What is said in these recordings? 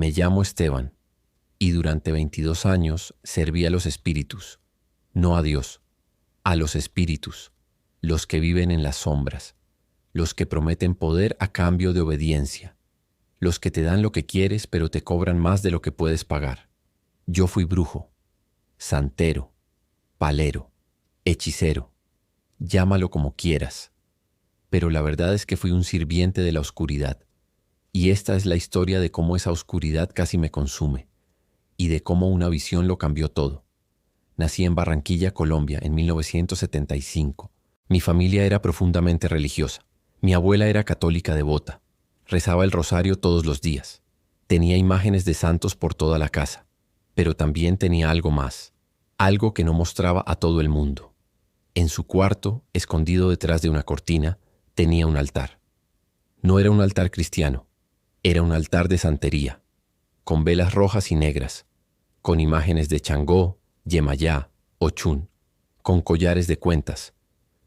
Me llamo Esteban y durante 22 años serví a los espíritus, no a Dios, a los espíritus, los que viven en las sombras, los que prometen poder a cambio de obediencia, los que te dan lo que quieres pero te cobran más de lo que puedes pagar. Yo fui brujo, santero, palero, hechicero, llámalo como quieras, pero la verdad es que fui un sirviente de la oscuridad, y esta es la historia de cómo esa oscuridad casi me consume, y de cómo una visión lo cambió todo. Nací en Barranquilla, Colombia, en 1975. Mi familia era profundamente religiosa. Mi abuela era católica devota. Rezaba el rosario todos los días. Tenía imágenes de santos por toda la casa, pero también tenía algo más, algo que no mostraba a todo el mundo. En su cuarto, escondido detrás de una cortina, tenía un altar. No era un altar cristiano, era un altar de santería, con velas rojas y negras, con imágenes de Changó, Yemayá, Ochún, con collares de cuentas,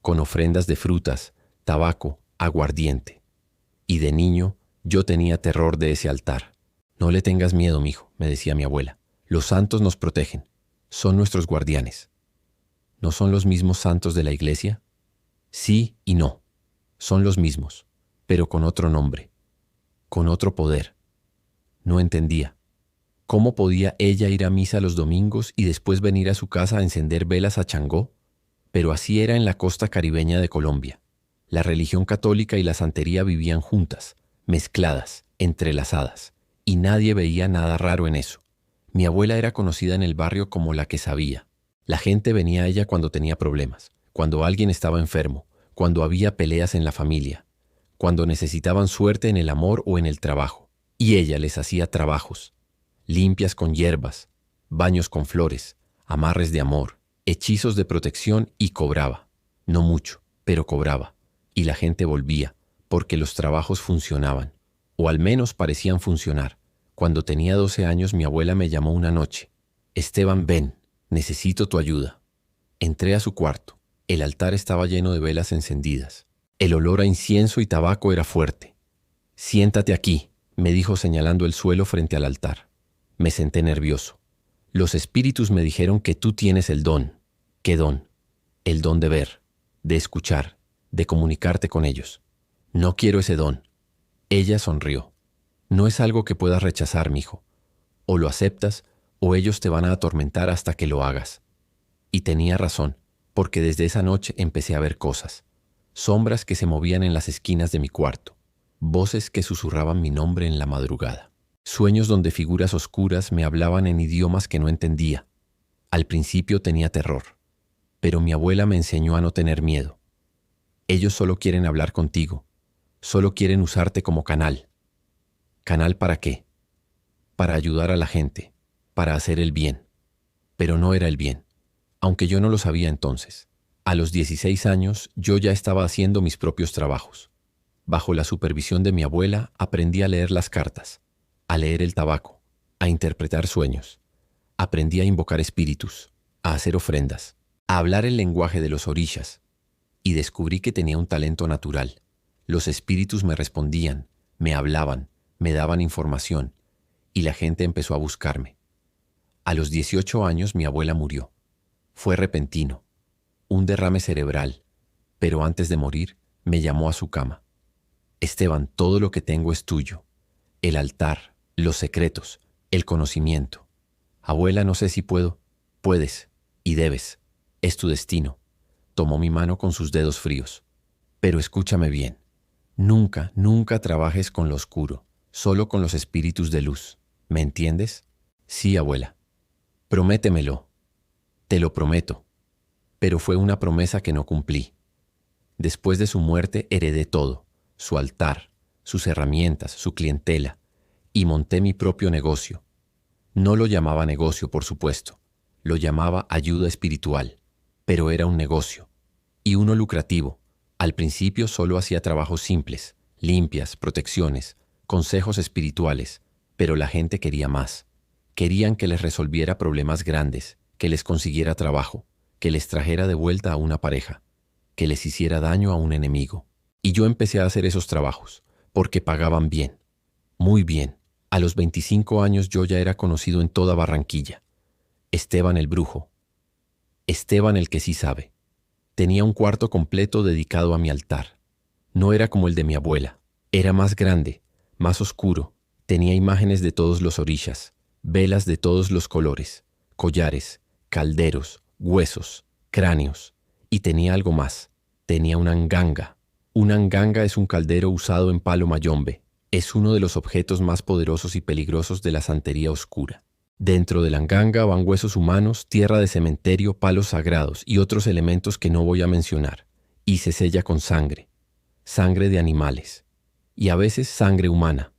con ofrendas de frutas, tabaco, aguardiente. Y de niño yo tenía terror de ese altar. No le tengas miedo, mijo, me decía mi abuela. Los santos nos protegen, son nuestros guardianes. ¿No son los mismos santos de la iglesia? Sí y no. Son los mismos, pero con otro nombre, con otro poder. No entendía. ¿Cómo podía ella ir a misa los domingos y después venir a su casa a encender velas a Changó? Pero así era en la costa caribeña de Colombia. La religión católica y la santería vivían juntas, mezcladas, entrelazadas, y nadie veía nada raro en eso. Mi abuela era conocida en el barrio como la que sabía. La gente venía a ella cuando tenía problemas, cuando alguien estaba enfermo, cuando había peleas en la familia, cuando necesitaban suerte en el amor o en el trabajo. Y ella les hacía trabajos, limpias con hierbas, baños con flores, amarres de amor, hechizos de protección y cobraba. No mucho, pero cobraba. Y la gente volvía, porque los trabajos funcionaban, o al menos parecían funcionar. Cuando tenía 12 años mi abuela me llamó una noche. Esteban, ven, necesito tu ayuda. Entré a su cuarto. El altar estaba lleno de velas encendidas. El olor a incienso y tabaco era fuerte. Siéntate aquí, me dijo señalando el suelo frente al altar. Me senté nervioso. Los espíritus me dijeron que tú tienes el don. ¿Qué don? El don de ver, de escuchar, de comunicarte con ellos. No quiero ese don. Ella sonrió. No es algo que puedas rechazar, mijo. O lo aceptas, o ellos te van a atormentar hasta que lo hagas. Y tenía razón, porque desde esa noche empecé a ver cosas. Sombras que se movían en las esquinas de mi cuarto. Voces que susurraban mi nombre en la madrugada. Sueños donde figuras oscuras me hablaban en idiomas que no entendía. Al principio tenía terror, pero mi abuela me enseñó a no tener miedo. Ellos solo quieren hablar contigo, solo quieren usarte como canal. ¿Canal para qué? Para ayudar a la gente, para hacer el bien. Pero no era el bien, aunque yo no lo sabía entonces. A los 16 años yo ya estaba haciendo mis propios trabajos. Bajo la supervisión de mi abuela aprendí a leer las cartas, a leer el tabaco, a interpretar sueños. Aprendí a invocar espíritus, a hacer ofrendas, a hablar el lenguaje de los orishas, y descubrí que tenía un talento natural. Los espíritus me respondían, me hablaban, me daban información, y la gente empezó a buscarme. A los 18 años mi abuela murió. Fue repentino, un derrame cerebral, pero antes de morir me llamó a su cama. Esteban, todo lo que tengo es tuyo. El altar, los secretos, el conocimiento. Abuela, no sé si puedo. Puedes y debes. Es tu destino. Tomó mi mano con sus dedos fríos. Pero escúchame bien. Nunca, nunca trabajes con lo oscuro, solo con los espíritus de luz. ¿Me entiendes? Sí, abuela. Prométemelo. Te lo prometo. Pero fue una promesa que no cumplí. Después de su muerte heredé todo, su altar, sus herramientas, su clientela, y monté mi propio negocio. No lo llamaba negocio, por supuesto, lo llamaba ayuda espiritual, pero era un negocio, y uno lucrativo. Al principio solo hacía trabajos simples, limpias, protecciones, consejos espirituales, pero la gente quería más. Querían que les resolviera problemas grandes, que les consiguiera trabajo, que les trajera de vuelta a una pareja, que les hiciera daño a un enemigo. Y yo empecé a hacer esos trabajos, porque pagaban bien, muy bien, A los 25 años yo ya era conocido en toda Barranquilla. Esteban el brujo. Esteban el que sí sabe. Tenía un cuarto completo dedicado a mi altar. No era como el de mi abuela. Era más grande, más oscuro. Tenía imágenes de todos los orishas, velas de todos los colores, collares, calderos, huesos, cráneos. Y tenía algo más. Tenía una nganga. Una nganga es un caldero usado en Palo Mayombe. Es uno de los objetos más poderosos y peligrosos de la santería oscura. Dentro de la nganga van huesos humanos, tierra de cementerio, palos sagrados y otros elementos que no voy a mencionar. Y se sella con sangre. Sangre de animales. Y a veces sangre humana.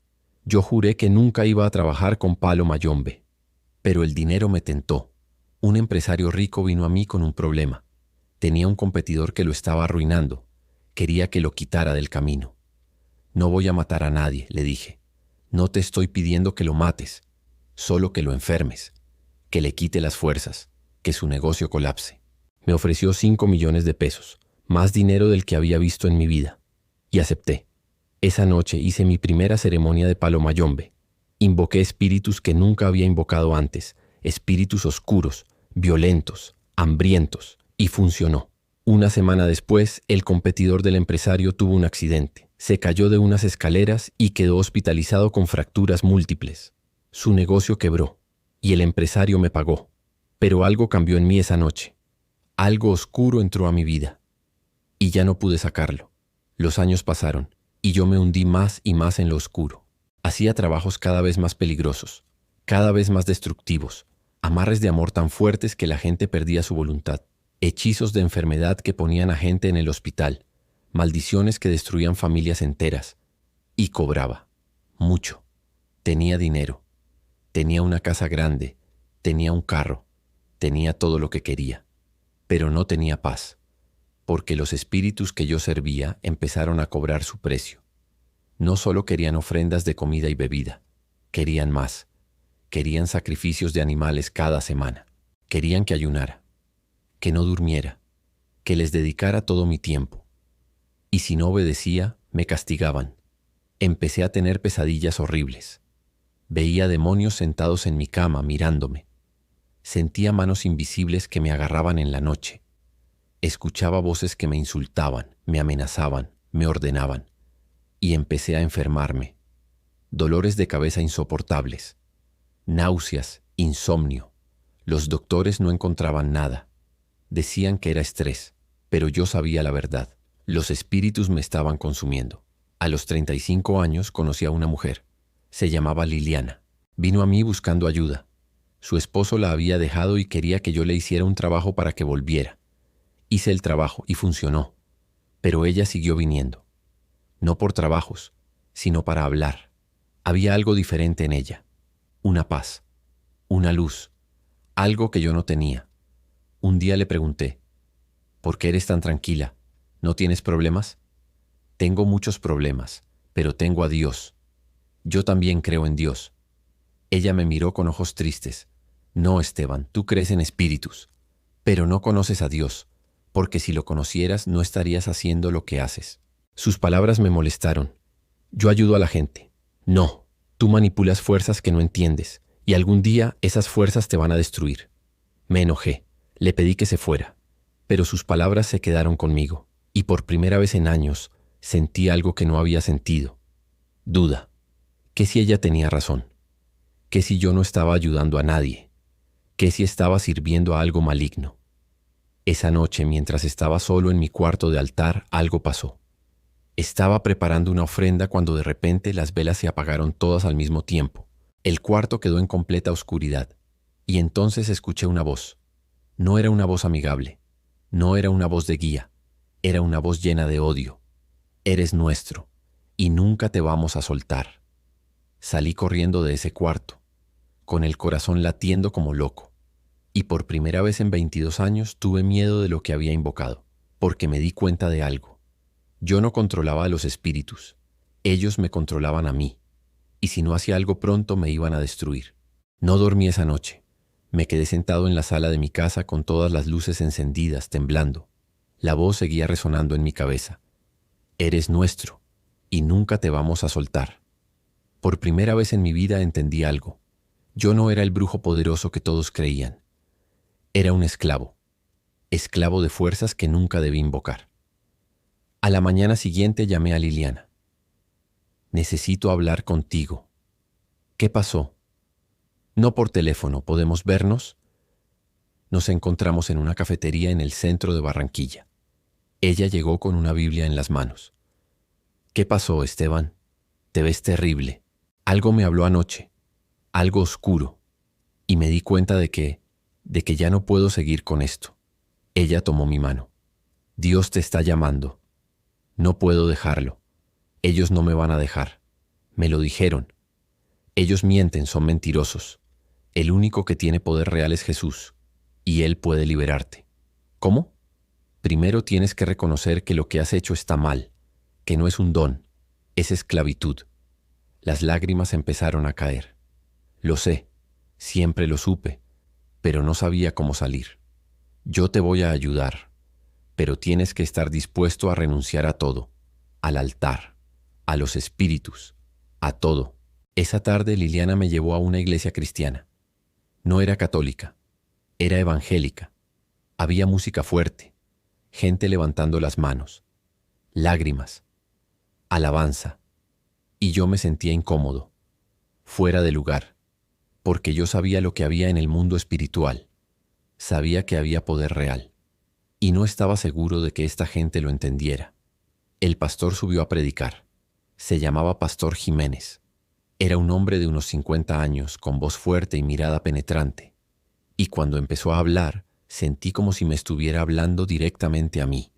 Yo juré que nunca iba a trabajar con Palo Mayombe. Pero el dinero me tentó. Un empresario rico vino a mí con un problema. Tenía un competidor que lo estaba arruinando. Quería que lo quitara del camino. No voy a matar a nadie, le dije. No te estoy pidiendo que lo mates, solo que lo enfermes, que le quite las fuerzas, que su negocio colapse. Me ofreció 5 millones de pesos, más dinero del que había visto en mi vida. Y acepté. Esa noche hice mi primera ceremonia de Palo Mayombe. Invoqué espíritus que nunca había invocado antes, espíritus oscuros, violentos, hambrientos, y funcionó. Una semana después, el competidor del empresario tuvo un accidente. Se cayó de unas escaleras y quedó hospitalizado con fracturas múltiples. Su negocio quebró y el empresario me pagó. Pero algo cambió en mí esa noche. Algo oscuro entró a mi vida y ya no pude sacarlo. Los años pasaron y yo me hundí más y más en lo oscuro. Hacía trabajos cada vez más peligrosos, cada vez más destructivos, amarres de amor tan fuertes que la gente perdía su voluntad, hechizos de enfermedad que ponían a gente en el hospital, maldiciones que destruían familias enteras. Y cobraba. Mucho. Tenía dinero. Tenía una casa grande. Tenía un carro. Tenía todo lo que quería. Pero no tenía paz. Porque los espíritus que yo servía empezaron a cobrar su precio. No solo querían ofrendas de comida y bebida. Querían más. Querían sacrificios de animales cada semana. Querían que ayunara. Que no durmiera. Que les dedicara todo mi tiempo. Y si no obedecía, me castigaban. Empecé a tener pesadillas horribles. Veía demonios sentados en mi cama mirándome. Sentía manos invisibles que me agarraban en la noche. Escuchaba voces que me insultaban, me amenazaban, me ordenaban. Y empecé a enfermarme. Dolores de cabeza insoportables. Náuseas, insomnio. Los doctores no encontraban nada. Decían que era estrés, pero yo sabía la verdad. Los espíritus me estaban consumiendo. A los 35 años conocí a una mujer. Se llamaba Liliana. Vino a mí buscando ayuda. Su esposo la había dejado y quería que yo le hiciera un trabajo para que volviera. Hice el trabajo y funcionó. Pero ella siguió viniendo. No por trabajos, sino para hablar. Había algo diferente en ella. Una paz. Una luz. Algo que yo no tenía. Un día le pregunté, ¿por qué eres tan tranquila? ¿No tienes problemas? Tengo muchos problemas, pero tengo a Dios. Yo también creo en Dios. Ella me miró con ojos tristes. No, Esteban, tú crees en espíritus, pero no conoces a Dios, porque si lo conocieras no estarías haciendo lo que haces. Sus palabras me molestaron. Yo ayudo a la gente. No, tú manipulas fuerzas que no entiendes, y algún día esas fuerzas te van a destruir. Me enojé, le pedí que se fuera, pero sus palabras se quedaron conmigo. Y por primera vez en años sentí algo que no había sentido. Duda. ¿Qué si ella tenía razón? ¿Qué si yo no estaba ayudando a nadie? ¿Qué si estaba sirviendo a algo maligno? Esa noche, mientras estaba solo en mi cuarto de altar, algo pasó. Estaba preparando una ofrenda cuando de repente las velas se apagaron todas al mismo tiempo. El cuarto quedó en completa oscuridad. Y entonces escuché una voz. No era una voz amigable. No era una voz de guía. Era una voz llena de odio. Eres nuestro, y nunca te vamos a soltar. Salí corriendo de ese cuarto, con el corazón latiendo como loco. Y por primera vez en 22 años tuve miedo de lo que había invocado, porque me di cuenta de algo. Yo no controlaba a los espíritus. Ellos me controlaban a mí. Y si no hacía algo pronto me iban a destruir. No dormí esa noche. Me quedé sentado en la sala de mi casa con todas las luces encendidas, temblando. La voz seguía resonando en mi cabeza. Eres nuestro, y nunca te vamos a soltar. Por primera vez en mi vida entendí algo. Yo no era el brujo poderoso que todos creían. Era un esclavo de fuerzas que nunca debí invocar. A la mañana siguiente llamé a Liliana. Necesito hablar contigo. ¿Qué pasó? No por teléfono, ¿podemos vernos? Nos encontramos en una cafetería en el centro de Barranquilla. Ella llegó con una Biblia en las manos. ¿Qué pasó, Esteban? Te ves terrible. Algo me habló anoche, algo oscuro, y me di cuenta de que ya no puedo seguir con esto. Ella tomó mi mano. Dios te está llamando. No puedo dejarlo. Ellos no me van a dejar. Me lo dijeron. Ellos mienten, son mentirosos. El único que tiene poder real es Jesús, y Él puede liberarte. ¿Cómo? Primero tienes que reconocer que lo que has hecho está mal, que no es un don, es esclavitud. Las lágrimas empezaron a caer. Lo sé, siempre lo supe, pero no sabía cómo salir. Yo te voy a ayudar, pero tienes que estar dispuesto a renunciar a todo, al altar, a los espíritus, a todo. Esa tarde Liliana me llevó a una iglesia cristiana. No era católica, era evangélica. Había música fuerte, gente levantando las manos, lágrimas, alabanza, y yo me sentía incómodo, fuera de lugar, porque yo sabía lo que había en el mundo espiritual, sabía que había poder real, y no estaba seguro de que esta gente lo entendiera. El pastor subió a predicar. Se llamaba Pastor Jiménez. Era un hombre de unos 50 años, con voz fuerte y mirada penetrante, y cuando empezó a hablar, sentí como si me estuviera hablando directamente a mí.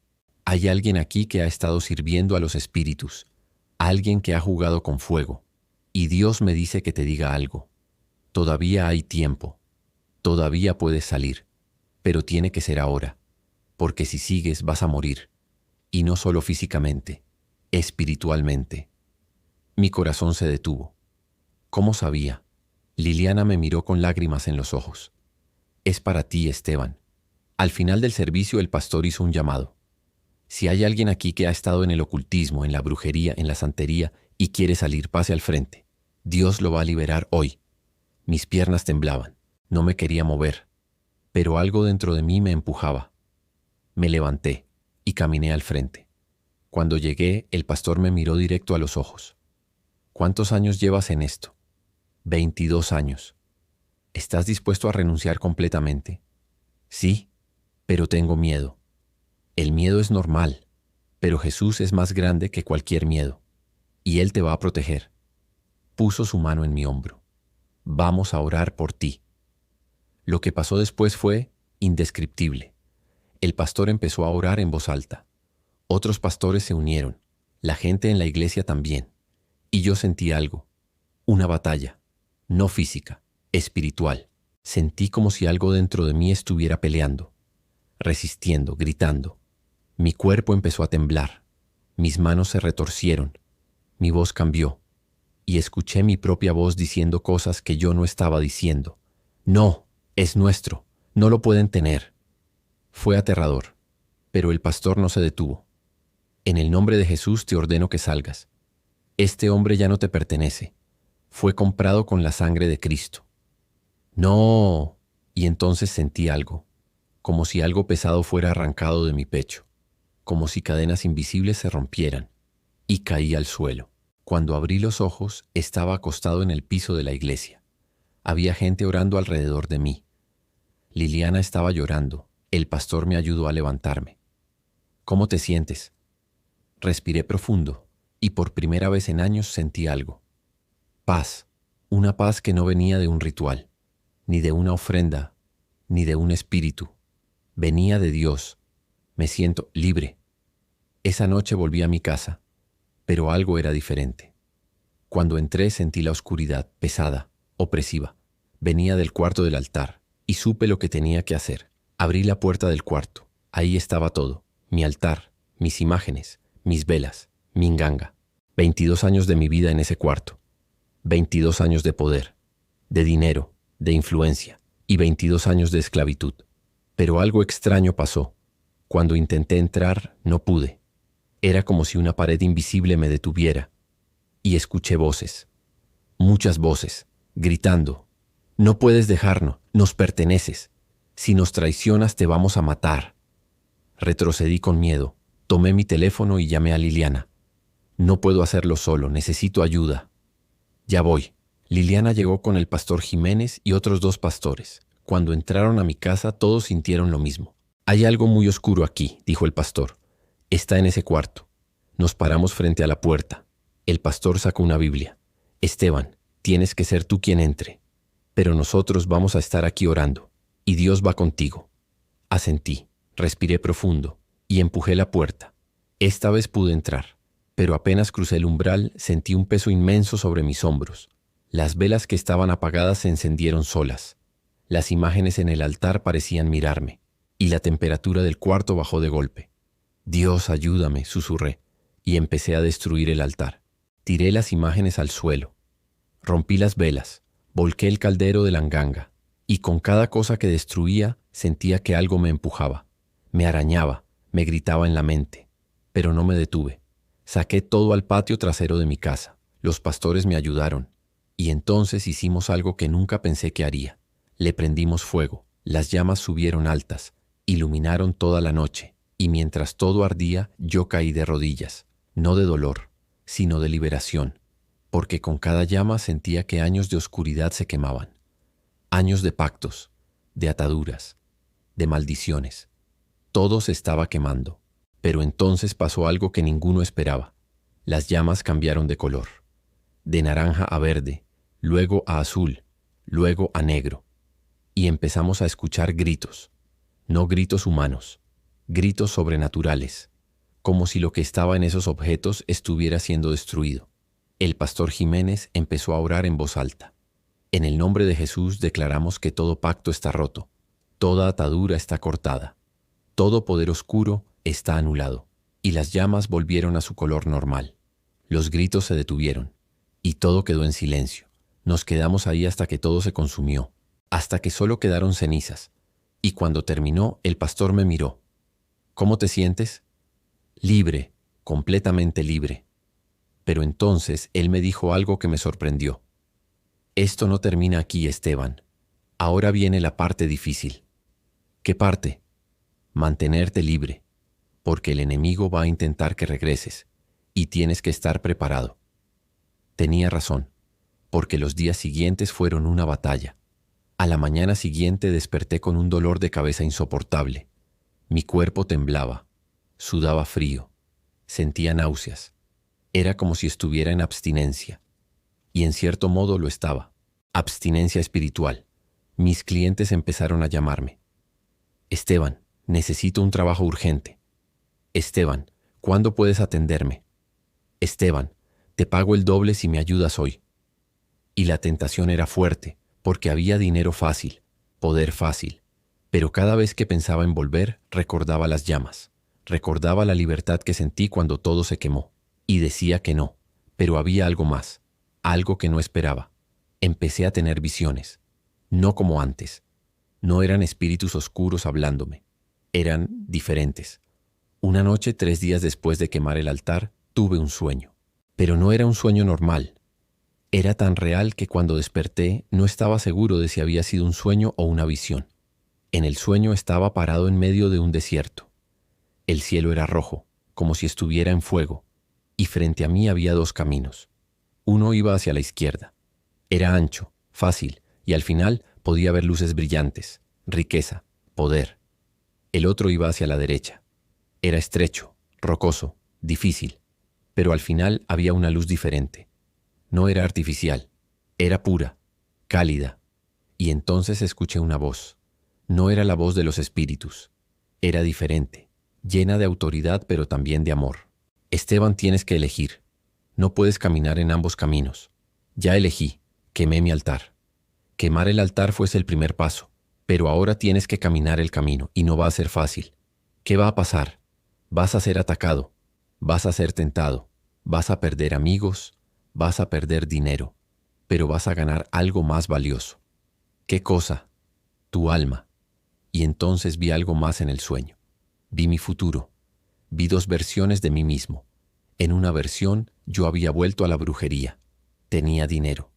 Hay alguien aquí que ha estado sirviendo a los espíritus, alguien que ha jugado con fuego, y Dios me dice que te diga algo. Todavía hay tiempo, todavía puedes salir, pero tiene que ser ahora, porque si sigues vas a morir, y no solo físicamente, espiritualmente. Mi corazón se detuvo. ¿Cómo sabía? Liliana me miró con lágrimas en los ojos. Es para ti, Esteban. Al final del servicio el pastor hizo un llamado. Si hay alguien aquí que ha estado en el ocultismo, en la brujería, en la santería y quiere salir, pase al frente. Dios lo va a liberar hoy. Mis piernas temblaban. No me quería mover, pero algo dentro de mí me empujaba. Me levanté y caminé al frente. Cuando llegué, el pastor me miró directo a los ojos. ¿Cuántos años llevas en esto? 22 años. ¿Estás dispuesto a renunciar completamente? Sí, pero tengo miedo. El miedo es normal, pero Jesús es más grande que cualquier miedo, y Él te va a proteger. Puso su mano en mi hombro. Vamos a orar por ti. Lo que pasó después fue indescriptible. El pastor empezó a orar en voz alta. Otros pastores se unieron, la gente en la iglesia también, y yo sentí algo, una batalla, no física, espiritual. Sentí como si algo dentro de mí estuviera peleando, resistiendo, gritando. Mi cuerpo empezó a temblar, mis manos se retorcieron, mi voz cambió, y escuché mi propia voz diciendo cosas que yo no estaba diciendo. No, es nuestro, no lo pueden tener. Fue aterrador, pero el pastor no se detuvo. En el nombre de Jesús te ordeno que salgas. Este hombre ya no te pertenece. Fue comprado con la sangre de Cristo. No. Y entonces sentí algo, como si algo pesado fuera arrancado de mi pecho, como si cadenas invisibles se rompieran, y caí al suelo. Cuando abrí los ojos, estaba acostado en el piso de la iglesia. Había gente orando alrededor de mí. Liliana estaba llorando. El pastor me ayudó a levantarme. ¿Cómo te sientes? Respiré profundo, y por primera vez en años sentí algo. Paz, una paz que no venía de un ritual, ni de una ofrenda, ni de un espíritu. Venía de Dios. Me siento libre. Esa noche volví a mi casa, pero algo era diferente. Cuando entré sentí la oscuridad, pesada, opresiva. Venía del cuarto del altar, y supe lo que tenía que hacer. Abrí la puerta del cuarto. Ahí estaba todo. Mi altar, mis imágenes, mis velas, mi nganga. 22 años de mi vida en ese cuarto. 22 años de poder, de dinero, de influencia, y 22 años de esclavitud. Pero algo extraño pasó. Cuando intenté entrar, no pude. Era como si una pared invisible me detuviera. Y escuché voces. Muchas voces, gritando: «No puedes dejarnos, nos perteneces. Si nos traicionas te vamos a matar». Retrocedí con miedo, tomé mi teléfono y llamé a Liliana. «No puedo hacerlo solo, necesito ayuda». «Ya voy». Liliana llegó con el pastor Jiménez y otros 2 pastores. Cuando entraron a mi casa todos sintieron lo mismo. «Hay algo muy oscuro aquí», dijo el pastor. «Está en ese cuarto». Nos paramos frente a la puerta. El pastor sacó una Biblia. «Esteban, tienes que ser tú quien entre. Pero nosotros vamos a estar aquí orando. Y Dios va contigo». Asentí, respiré profundo y empujé la puerta. Esta vez pude entrar, pero apenas crucé el umbral sentí un peso inmenso sobre mis hombros. Las velas que estaban apagadas se encendieron solas. Las imágenes en el altar parecían mirarme, y la temperatura del cuarto bajó de golpe. «Dios, ayúdame», susurré, y empecé a destruir el altar. Tiré las imágenes al suelo. Rompí las velas, volqué el caldero de la nganga, y con cada cosa que destruía sentía que algo me empujaba. Me arañaba, me gritaba en la mente, pero no me detuve. Saqué todo al patio trasero de mi casa. Los pastores me ayudaron, y entonces hicimos algo que nunca pensé que haría. Le prendimos fuego, las llamas subieron altas, iluminaron toda la noche, y mientras todo ardía, yo caí de rodillas, no de dolor, sino de liberación, porque con cada llama sentía que años de oscuridad se quemaban. Años de pactos, de ataduras, de maldiciones. Todo se estaba quemando, pero entonces pasó algo que ninguno esperaba. Las llamas cambiaron de color, de naranja a verde, luego a azul, luego a negro, y empezamos a escuchar gritos, no gritos humanos, gritos sobrenaturales, como si lo que estaba en esos objetos estuviera siendo destruido. El pastor Jiménez empezó a orar en voz alta. «En el nombre de Jesús declaramos que todo pacto está roto, toda atadura está cortada, todo poder oscuro está anulado», y las llamas volvieron a su color normal. Los gritos se detuvieron, y todo quedó en silencio. Nos quedamos ahí hasta que todo se consumió, hasta que solo quedaron cenizas, y cuando terminó, el pastor me miró. «¿Cómo te sientes?» «Libre, completamente libre». Pero entonces él me dijo algo que me sorprendió. «Esto no termina aquí, Esteban. Ahora viene la parte difícil». «¿Qué parte?» «Mantenerte libre, porque el enemigo va a intentar que regreses, y tienes que estar preparado». Tenía razón, porque los días siguientes fueron una batalla. A la mañana siguiente desperté con un dolor de cabeza insoportable. Mi cuerpo temblaba, sudaba frío, sentía náuseas. Era como si estuviera en abstinencia. Y en cierto modo lo estaba. Abstinencia espiritual. Mis clientes empezaron a llamarme. «Esteban, necesito un trabajo urgente». «Esteban, ¿cuándo puedes atenderme?» «Esteban, te pago el doble si me ayudas hoy». Y la tentación era fuerte, porque había dinero fácil, poder fácil. Pero cada vez que pensaba en volver, recordaba las llamas. Recordaba la libertad que sentí cuando todo se quemó. Y decía que no, pero había algo más, algo que no esperaba. Empecé a tener visiones, no como antes. No eran espíritus oscuros hablándome, eran diferentes. Una noche, 3 días después de quemar el altar, tuve un sueño. Pero no era un sueño normal. Era tan real que cuando desperté no estaba seguro de si había sido un sueño o una visión. En el sueño estaba parado en medio de un desierto. El cielo era rojo, como si estuviera en fuego, y frente a mí había 2 caminos. Uno iba hacia la izquierda. Era ancho, fácil, y al final podía ver luces brillantes, riqueza, poder. El otro iba hacia la derecha. Era estrecho, rocoso, difícil, pero al final había una luz diferente. No era artificial, era pura, cálida. Y entonces escuché una voz. No era la voz de los espíritus. Era diferente, llena de autoridad pero también de amor. «Esteban, tienes que elegir. No puedes caminar en ambos caminos. Ya elegí, quemé mi altar». Quemar el altar fuese el primer paso, pero ahora tienes que caminar el camino y no va a ser fácil. ¿Qué va a pasar? Vas a ser atacado, vas a ser tentado, vas a perder amigos, vas a perder dinero, pero vas a ganar algo más valioso. ¿Qué cosa? Tu alma. Y entonces vi algo más en el sueño. Vi mi futuro. Vi 2 versiones de mí mismo. En una versión yo había vuelto a la brujería. Tenía dinero.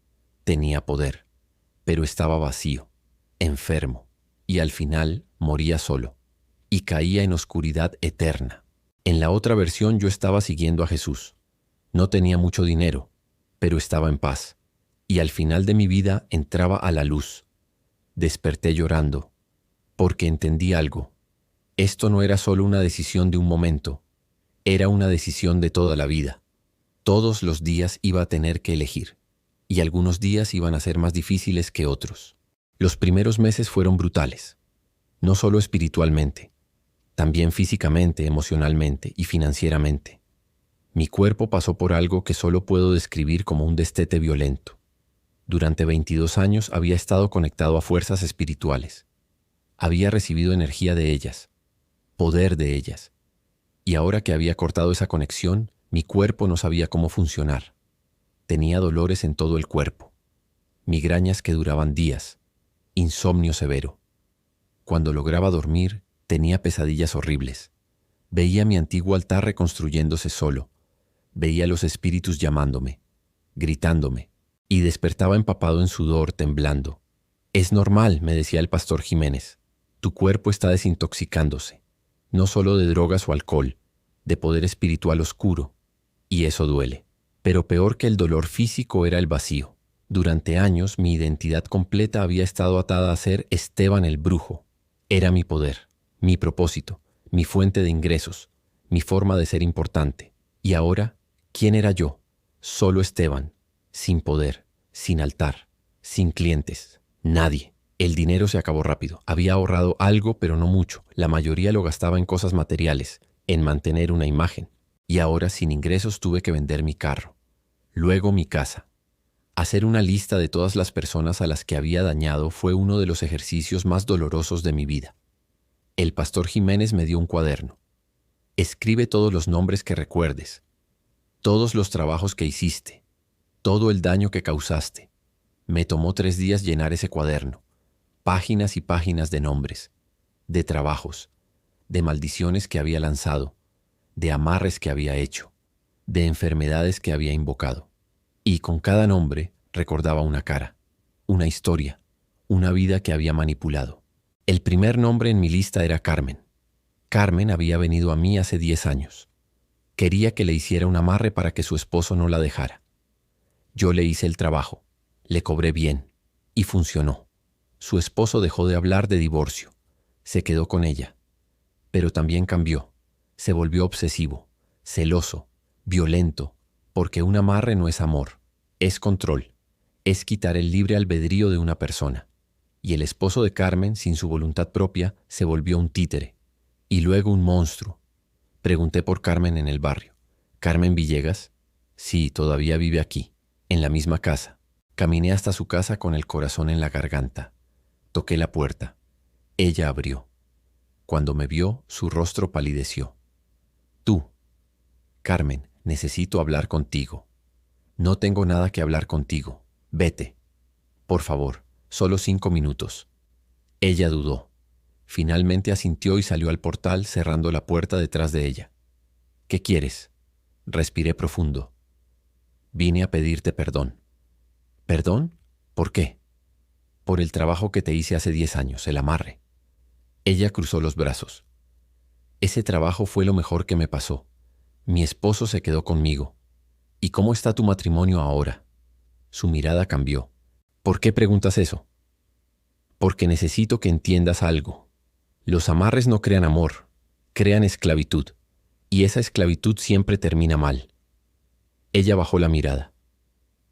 tenía poder, pero estaba vacío, enfermo, y al final moría solo, y caía en oscuridad eterna. En la otra versión yo estaba siguiendo a Jesús. No tenía mucho dinero, pero estaba en paz, y al final de mi vida entraba a la luz. Desperté llorando, porque entendí algo. Esto no era solo una decisión de un momento, era una decisión de toda la vida. Todos los días iba a tener que elegir, y algunos días iban a ser más difíciles que otros. Los primeros meses fueron brutales, no solo espiritualmente, también físicamente, emocionalmente y financieramente. Mi cuerpo pasó por algo que solo puedo describir como un destete violento. Durante 22 años había estado conectado a fuerzas espirituales. Había recibido energía de ellas, poder de ellas. Y ahora que había cortado esa conexión, mi cuerpo no sabía cómo funcionar. Tenía dolores en todo el cuerpo, migrañas que duraban días, insomnio severo. Cuando lograba dormir, tenía pesadillas horribles. Veía mi antiguo altar reconstruyéndose solo. Veía los espíritus llamándome, gritándome, y despertaba empapado en sudor, temblando. Es normal, me decía el pastor Jiménez. Tu cuerpo está desintoxicándose, no solo de drogas o alcohol, de poder espiritual oscuro, y eso duele. Pero peor que el dolor físico era el vacío. Durante años mi identidad completa había estado atada a ser Esteban el Brujo. Era mi poder, mi propósito, mi fuente de ingresos, mi forma de ser importante. Y ahora, ¿quién era yo? Solo Esteban, sin poder, sin altar, sin clientes, nadie. El dinero se acabó rápido. Había ahorrado algo, pero no mucho. La mayoría lo gastaba en cosas materiales, en mantener una imagen. Y ahora, sin ingresos, tuve que vender mi carro. Luego mi casa. Hacer una lista de todas las personas a las que había dañado fue uno de los ejercicios más dolorosos de mi vida. El pastor Jiménez me dio un cuaderno. Escribe todos los nombres que recuerdes, todos los trabajos que hiciste, todo el daño que causaste. Me tomó 3 días llenar ese cuaderno. Páginas y páginas de nombres, de trabajos, de maldiciones que había lanzado, de amarres que había hecho, de enfermedades que había invocado. Y con cada nombre recordaba una cara, una historia, una vida que había manipulado. El primer nombre en mi lista era Carmen. Carmen había venido a mí hace 10 años. Quería que le hiciera un amarre para que su esposo no la dejara. Yo le hice el trabajo, le cobré bien, y funcionó. Su esposo dejó de hablar de divorcio, se quedó con ella, pero también cambió, se volvió obsesivo, celoso, violento, porque un amarre no es amor, es control, es quitar el libre albedrío de una persona. Y el esposo de Carmen, sin su voluntad propia, se volvió un títere, y luego un monstruo. Pregunté por Carmen en el barrio. ¿Carmen Villegas? Sí, todavía vive aquí, en la misma casa. Caminé hasta su casa con el corazón en la garganta. Toqué la puerta. Ella abrió. Cuando me vio, su rostro palideció. Tú, Carmen, necesito hablar contigo. No tengo nada que hablar contigo. Vete. Por favor, solo 5 minutos. Ella dudó. Finalmente asintió y salió al portal cerrando la puerta detrás de ella. ¿Qué quieres? Respiré profundo. Vine a pedirte perdón. ¿Perdón? ¿Por qué? Por el trabajo que te hice hace 10 años, el amarre. Ella cruzó los brazos. Ese trabajo fue lo mejor que me pasó. Mi esposo se quedó conmigo. ¿Y cómo está tu matrimonio ahora? Su mirada cambió. ¿Por qué preguntas eso? Porque necesito que entiendas algo. Los amarres no crean amor, crean esclavitud. Y esa esclavitud siempre termina mal. Ella bajó la mirada.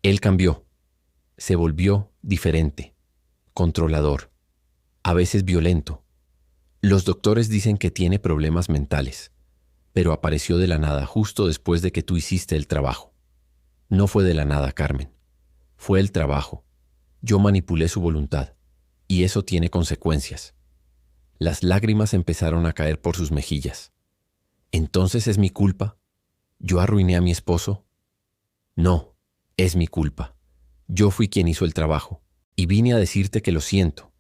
Él cambió. Se volvió diferente. Controlador, a veces violento. Los doctores dicen que tiene problemas mentales, pero apareció de la nada justo después de que tú hiciste el trabajo. No fue de la nada, Carmen. Fue el trabajo. Yo manipulé su voluntad, y eso tiene consecuencias. Las lágrimas empezaron a caer por sus mejillas. ¿Entonces es mi culpa? ¿Yo arruiné a mi esposo? No, es mi culpa. Yo fui quien hizo el trabajo. Y vine a decirte que lo siento,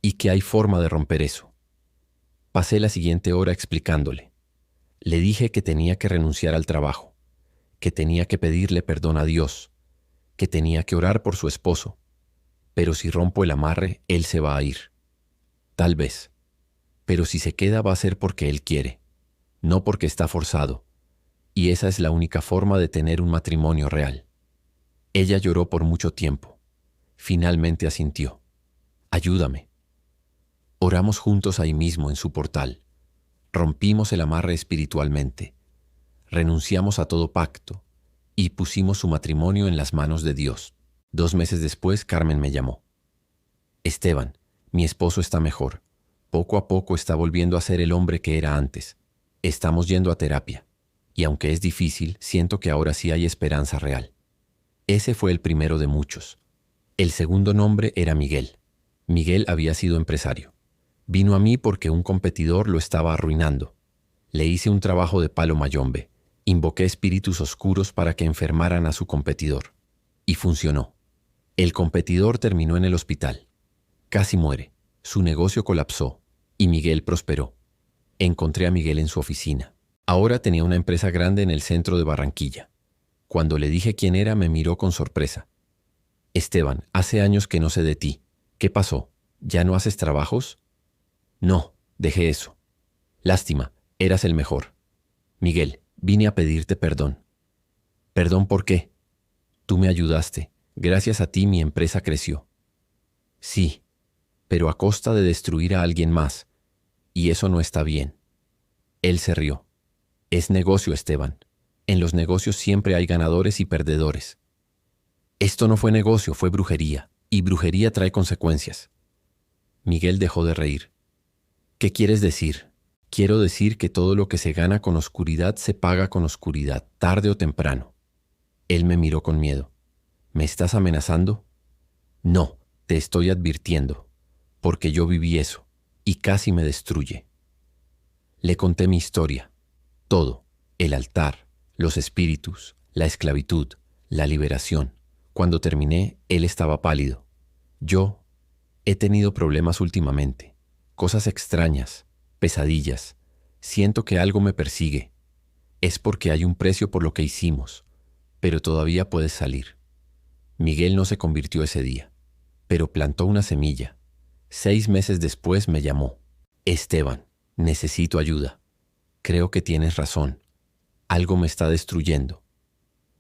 y que hay forma de romper eso. Pasé la siguiente hora explicándole. Le dije que tenía que renunciar al trabajo, que tenía que pedirle perdón a Dios, que tenía que orar por su esposo, Pero si rompo el amarre, él se va a ir. Tal vez. Pero si se queda va a ser porque él quiere, no porque está forzado. Y esa es la única forma de tener un matrimonio real. Ella lloró por mucho tiempo. Finalmente asintió. Ayúdame. Oramos juntos ahí mismo en su portal. Rompimos el amarre espiritualmente. Renunciamos a todo pacto y pusimos su matrimonio en las manos de Dios. 2 meses después, Carmen me llamó. Esteban, mi esposo está mejor. Poco a poco está volviendo a ser el hombre que era antes. Estamos yendo a terapia. Y aunque es difícil, siento que ahora sí hay esperanza real. Ese fue el primero de muchos. El segundo nombre era Miguel. Miguel había sido empresario. Vino a mí porque un competidor lo estaba arruinando. Le hice un trabajo de palo mayombe. Invoqué espíritus oscuros para que enfermaran a su competidor. Y funcionó. El competidor terminó en el hospital. Casi muere. Su negocio colapsó. Y Miguel prosperó. Encontré a Miguel en su oficina. Ahora tenía una empresa grande en el centro de Barranquilla. Cuando le dije quién era, me miró con sorpresa. Esteban, hace años que no sé de ti. ¿Qué pasó? ¿Ya no haces trabajos? No, dejé eso. Lástima, eras el mejor. Miguel, vine a pedirte perdón. ¿Perdón por qué? Tú me ayudaste. Gracias a ti mi empresa creció. Sí, pero a costa de destruir a alguien más. Y eso no está bien. Él se rió. Es negocio, Esteban. En los negocios siempre hay ganadores y perdedores. Esto no fue negocio, fue brujería. Y brujería trae consecuencias. Miguel dejó de reír. ¿Qué quieres decir? Quiero decir que todo lo que se gana con oscuridad se paga con oscuridad, tarde o temprano. Él me miró con miedo. ¿Me estás amenazando? No, te estoy advirtiendo, porque yo viví eso, y casi me destruye. Le conté mi historia, todo, el altar, los espíritus, la esclavitud, la liberación. Cuando terminé, él estaba pálido. Yo he tenido problemas últimamente, cosas extrañas, pesadillas. Siento que algo me persigue. Es porque hay un precio por lo que hicimos, pero todavía puedes salir. Miguel no se convirtió ese día, pero plantó una semilla. 6 meses después me llamó. Esteban, necesito ayuda. Creo que tienes razón. Algo me está destruyendo.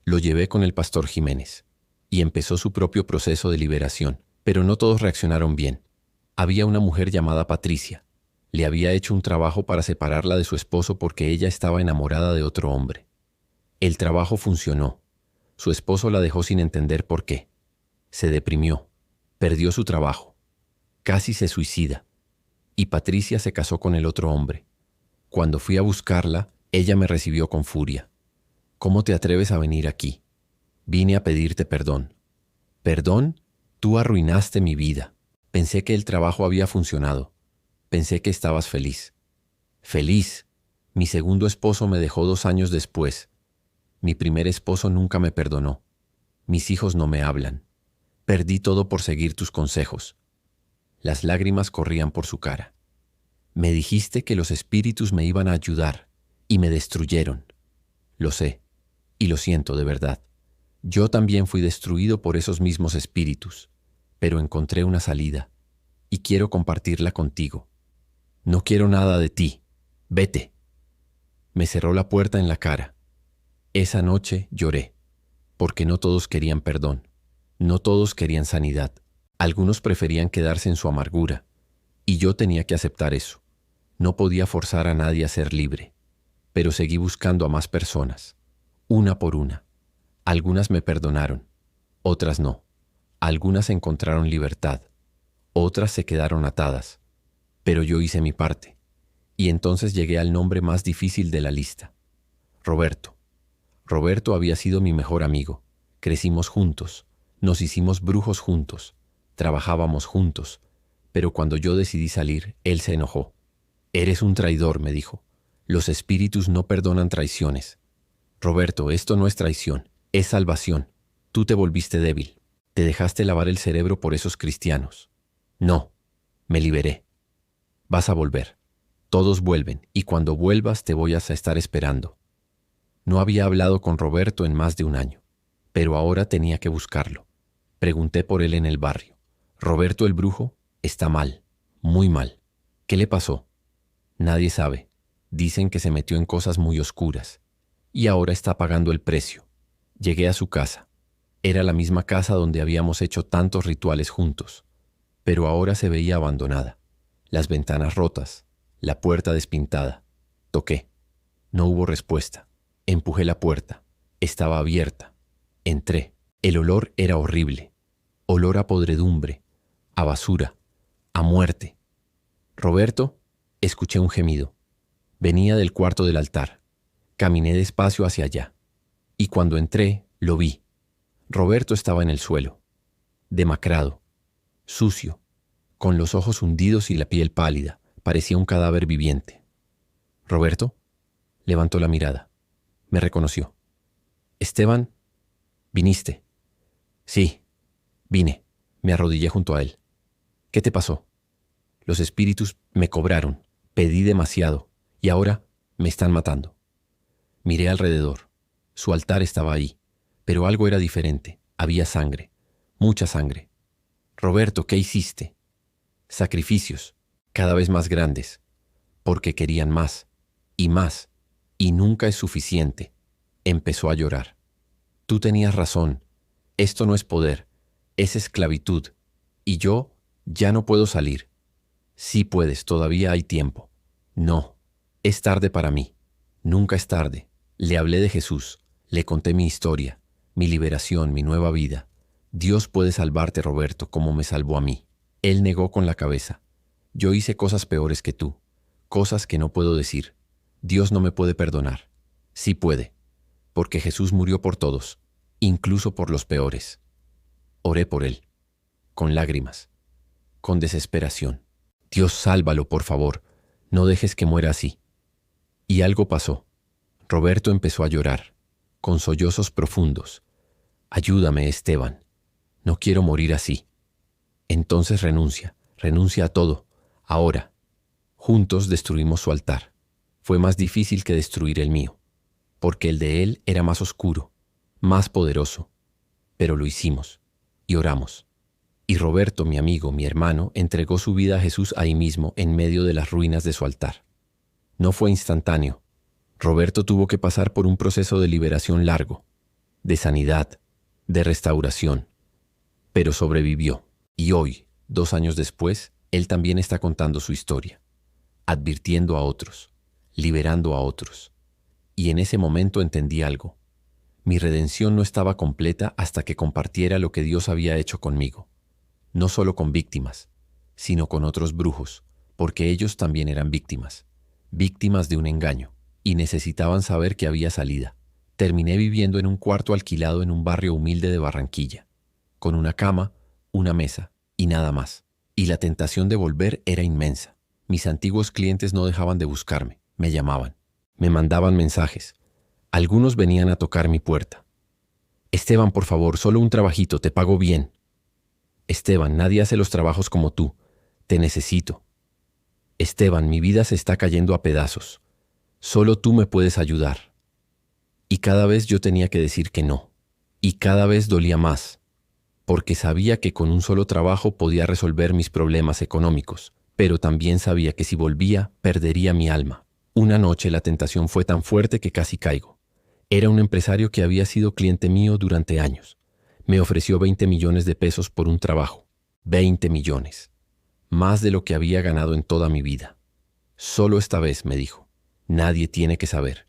Lo llevé con el pastor Jiménez y empezó su propio proceso de liberación, pero no todos reaccionaron bien. Había una mujer llamada Patricia. Le había hecho un trabajo para separarla de su esposo porque ella estaba enamorada de otro hombre. El trabajo funcionó. Su esposo la dejó sin entender por qué. Se deprimió, perdió su trabajo, casi se suicida, y Patricia se casó con el otro hombre. Cuando fui a buscarla, ella me recibió con furia. ¿Cómo te atreves a venir aquí? Vine a pedirte perdón. ¿Perdón? Tú arruinaste mi vida. Pensé que el trabajo había funcionado. Pensé que estabas feliz. Feliz. Mi segundo esposo me dejó 2 años después. Mi primer esposo nunca me perdonó. Mis hijos no me hablan. Perdí todo por seguir tus consejos. Las lágrimas corrían por su cara. Me dijiste que los espíritus me iban a ayudar y me destruyeron. Lo sé, y lo siento de verdad. Yo también fui destruido por esos mismos espíritus, pero encontré una salida y quiero compartirla contigo. No quiero nada de ti. Vete. Me cerró la puerta en la cara. Esa noche lloré, porque no todos querían perdón, no todos querían sanidad. Algunos preferían quedarse en su amargura, y yo tenía que aceptar eso. No podía forzar a nadie a ser libre, pero seguí buscando a más personas, una por una. Algunas me perdonaron, otras no. Algunas encontraron libertad, otras se quedaron atadas, pero yo hice mi parte, y entonces llegué al nombre más difícil de la lista, Roberto. Roberto había sido mi mejor amigo. Crecimos juntos, nos hicimos brujos juntos, trabajábamos juntos, pero cuando yo decidí salir, él se enojó. Eres un traidor, me dijo. Los espíritus no perdonan traiciones. Roberto, esto no es traición, es salvación. Tú te volviste débil, te dejaste lavar el cerebro por esos cristianos. No, me liberé. Vas a volver. Todos vuelven, y cuando vuelvas te voy a estar esperando. No había hablado con Roberto en más de 1 año, pero ahora tenía que buscarlo. Pregunté por él en el barrio. Roberto el brujo está mal, muy mal. ¿Qué le pasó? Nadie sabe. Dicen que se metió en cosas muy oscuras. Y ahora está pagando el precio. Llegué a su casa. Era la misma casa donde habíamos hecho tantos rituales juntos. Pero ahora se veía abandonada. Las ventanas rotas, la puerta despintada. Toqué. No hubo respuesta. Empujé la puerta. Estaba abierta. Entré. El olor era horrible. Olor a podredumbre, a basura, a muerte. Roberto, escuché un gemido. Venía del cuarto del altar. Caminé despacio hacia allá. Y cuando entré, lo vi. Roberto estaba en el suelo, demacrado, sucio, con los ojos hundidos y la piel pálida. Parecía un cadáver viviente. ¿Roberto? Levantó la mirada. Me reconoció. Esteban, ¿viniste? Sí, vine. Me arrodillé junto a él. ¿Qué te pasó? Los espíritus me cobraron. Pedí demasiado. Y ahora me están matando. Miré alrededor. Su altar estaba ahí. Pero algo era diferente. Había sangre. Mucha sangre. Roberto, ¿qué hiciste? Sacrificios. Cada vez más grandes. Porque querían más. Y más. Y nunca es suficiente. Empezó a llorar. Tú tenías razón. Esto no es poder. Es esclavitud. Y yo ya no puedo salir. Sí puedes, todavía hay tiempo. No. Es tarde para mí. Nunca es tarde. Le hablé de Jesús. Le conté mi historia, mi liberación, mi nueva vida. Dios puede salvarte, Roberto, como me salvó a mí. Él negó con la cabeza. Yo hice cosas peores que tú. Cosas que no puedo decir. Dios no me puede perdonar. Sí puede. Porque Jesús murió por todos, incluso por los peores. Oré por él. Con lágrimas. Con desesperación. Dios, sálvalo, por favor. No dejes que muera así. Y algo pasó. Roberto empezó a llorar, con sollozos profundos. Ayúdame, Esteban. No quiero morir así. Entonces renuncia a todo, ahora. Juntos destruimos su altar. Fue más difícil que destruir el mío, porque el de él era más oscuro, más poderoso. Pero lo hicimos, y oramos. Y Roberto, mi amigo, mi hermano, entregó su vida a Jesús ahí mismo, en medio de las ruinas de su altar. No fue instantáneo. Roberto tuvo que pasar por un proceso de liberación largo, de sanidad, de restauración, pero sobrevivió. Y hoy, 2 años después, él también está contando su historia, advirtiendo a otros, liberando a otros. Y en ese momento entendí algo. Mi redención no estaba completa hasta que compartiera lo que Dios había hecho conmigo. No solo con víctimas, sino con otros brujos, porque ellos también eran víctimas de un engaño, y necesitaban saber que había salida. Terminé viviendo en un cuarto alquilado en un barrio humilde de Barranquilla, con una cama, una mesa y nada más. Y la tentación de volver era inmensa. Mis antiguos clientes no dejaban de buscarme, me llamaban, me mandaban mensajes. Algunos venían a tocar mi puerta. Esteban, por favor, solo un trabajito, te pago bien. Esteban, nadie hace los trabajos como tú. Te necesito. Esteban, mi vida se está cayendo a pedazos. Solo tú me puedes ayudar. Y cada vez yo tenía que decir que no. Y cada vez dolía más, porque sabía que con un solo trabajo podía resolver mis problemas económicos, pero también sabía que si volvía, perdería mi alma. Una noche la tentación fue tan fuerte que casi caigo. Era un empresario que había sido cliente mío durante años. Me ofreció 20 millones de pesos por un trabajo. 20 millones. Más de lo que había ganado en toda mi vida. Solo esta vez, me dijo. Nadie tiene que saber.